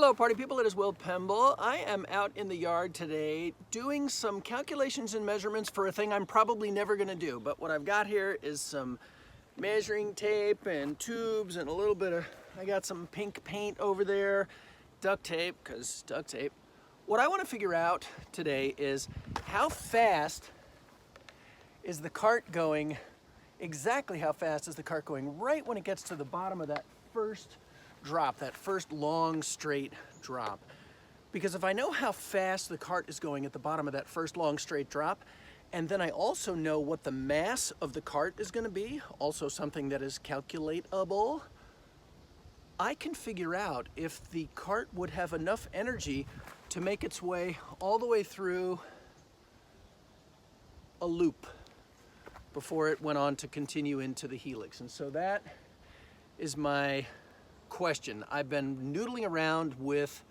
Hello party people, it is Will Pemble. I am out in the yard today doing some calculations and measurements for a thing I'm probably never going to do. But what I've got here is some measuring tape and tubes and a little bit of, I got some pink paint over there, duct tape, because duct tape. What I want to figure out today is how fast is the cart going, exactly how fast is the cart going right when it gets to the bottom of that first drop, that first long straight drop. Because if I know how fast the cart is going at the bottom of that first long straight drop, and then I also know what the mass of the cart is going to be, also something that is calculatable, I can figure out if the cart would have enough energy to make its way all the way through a loop before it went on to continue into the helix. And so that is my question. I've been noodling around with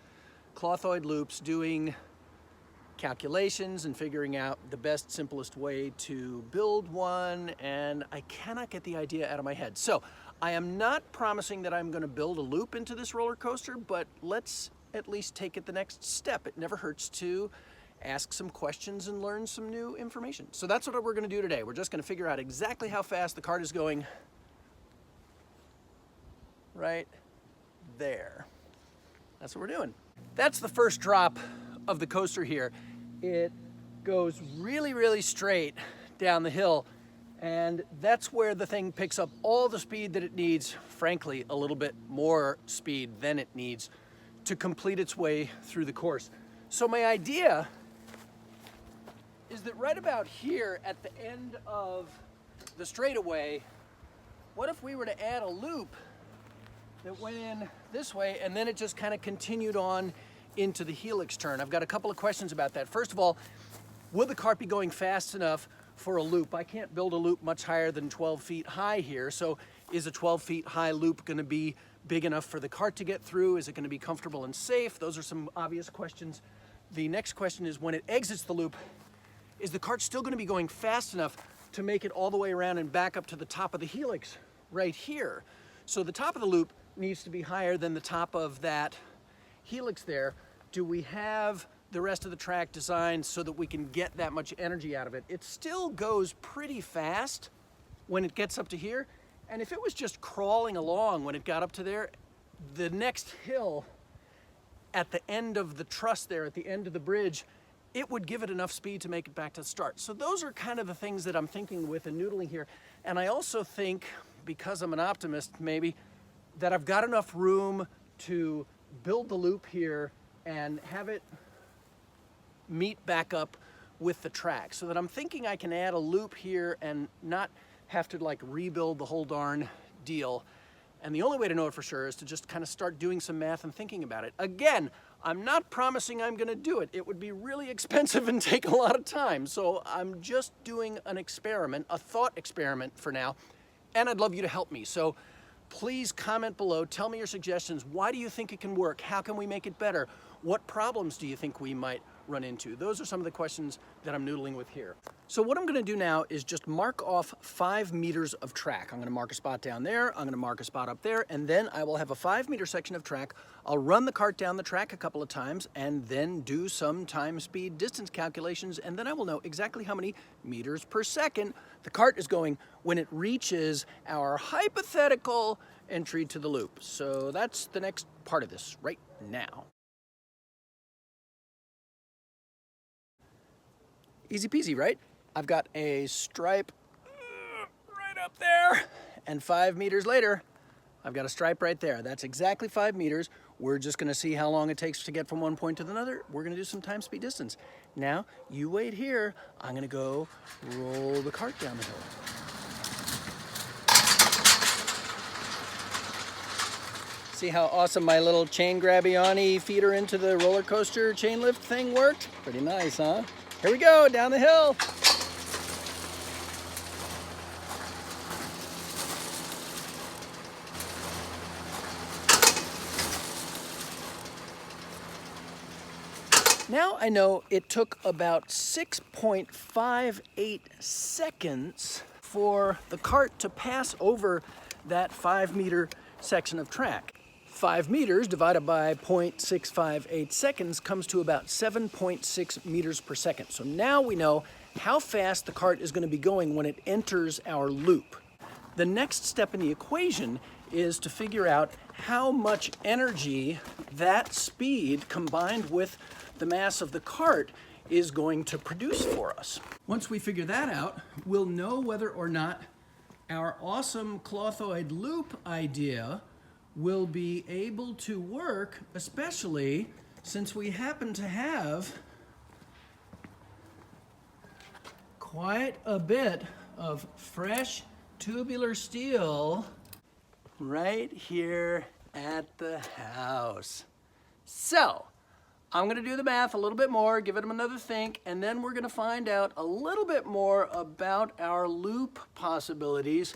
clothoid loops, doing calculations and figuring out the best, simplest way to build one, and I cannot get the idea out of my head. So I am not promising that I'm going to build a loop into this roller coaster, but let's at least take it the next step. It never hurts to ask some questions and learn some new information. So that's what we're going to do today. We're just going to figure out exactly how fast the cart is going right there. That's what we're doing. That's the first drop of the coaster here. It goes really, really straight down the hill, and that's where the thing picks up all the speed that it needs, frankly, a little bit more speed than it needs to complete its way through the course. So my idea is that right about here at the end of the straightaway, what if we were to add a loop that went in this way, and then it just kind of continued on into the helix turn? I've got a couple of questions about that. First of all, will the cart be going fast enough for a loop? I can't build a loop much higher than 12 feet high here, so is a 12 feet high loop going to be big enough for the cart to get through? Is it going to be comfortable and safe? Those are some obvious questions. The next question is, when it exits the loop, is the cart still going to be going fast enough to make it all the way around and back up to the top of the helix right here? So the top of the loop needs to be higher than the top of that helix there. Do we have the rest of the track designed so that we can get that much energy out of it? It still goes pretty fast when it gets up to here, and if it was just crawling along when it got up to there, the next hill at the end of the truss there, at the end of the bridge, it would give it enough speed to make it back to the start. So those are kind of the things that I'm thinking with and noodling here. And I also think, because I'm an optimist maybe, that I've got enough room to build the loop here and have it meet back up with the track, so that I'm thinking I can add a loop here and not have to like rebuild the whole darn deal. And the only way to know it for sure is to just kind of start doing some math and thinking about it. Again, I'm not promising I'm going to do it. It would be really expensive and take a lot of time. So I'm just doing an experiment, a thought experiment for now, and I'd love you to help me. So please comment below, tell me your suggestions. Why do you think it can work? How can we make it better? What problems do you think we might run into? Those are some of the questions that I'm noodling with here. So what I'm going to do now is just mark off 5 meters of track. I'm going to mark a spot down there, I'm going to mark a spot up there, and then I will have a 5-meter section of track. I'll run the cart down the track a couple of times and then do some time, speed, distance calculations, and then I will know exactly how many meters per second the cart is going when it reaches our hypothetical entry to the loop. So that's the next part of this right now. Easy peasy, right? I've got a stripe right up there, and 5 meters later, I've got a stripe right there. That's exactly 5 meters. We're just gonna see how long it takes to get from one point to another. We're gonna do some time, speed, distance. Now, you wait here. I'm gonna go roll the cart down the hill. See how awesome my little chain grabby-on-y feeder into the roller coaster chain lift thing worked? Pretty nice, huh? Here we go, down the hill. Now I know it took about 6.58 seconds for the cart to pass over that 5-meter section of track. 5 meters divided by 0.658 seconds comes to about 7.6 meters per second. So now we know how fast the cart is going to be going when it enters our loop. The next step in the equation is to figure out how much energy that speed combined with the mass of the cart is going to produce for us. Once we figure that out, we'll know whether or not our awesome clothoid loop idea will be able to work, especially since we happen to have quite a bit of fresh tubular steel right here at the house. So, I'm going to do the math a little bit more, give it another think, and then we're going to find out a little bit more about our loop possibilities.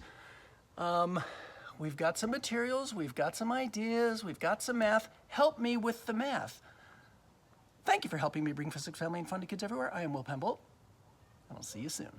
We've got some materials, we've got some ideas, we've got some math. Help me with the math. Thank you for helping me bring physics, family, and fun to kids everywhere. I am Will Pembolt, and I'll see you soon.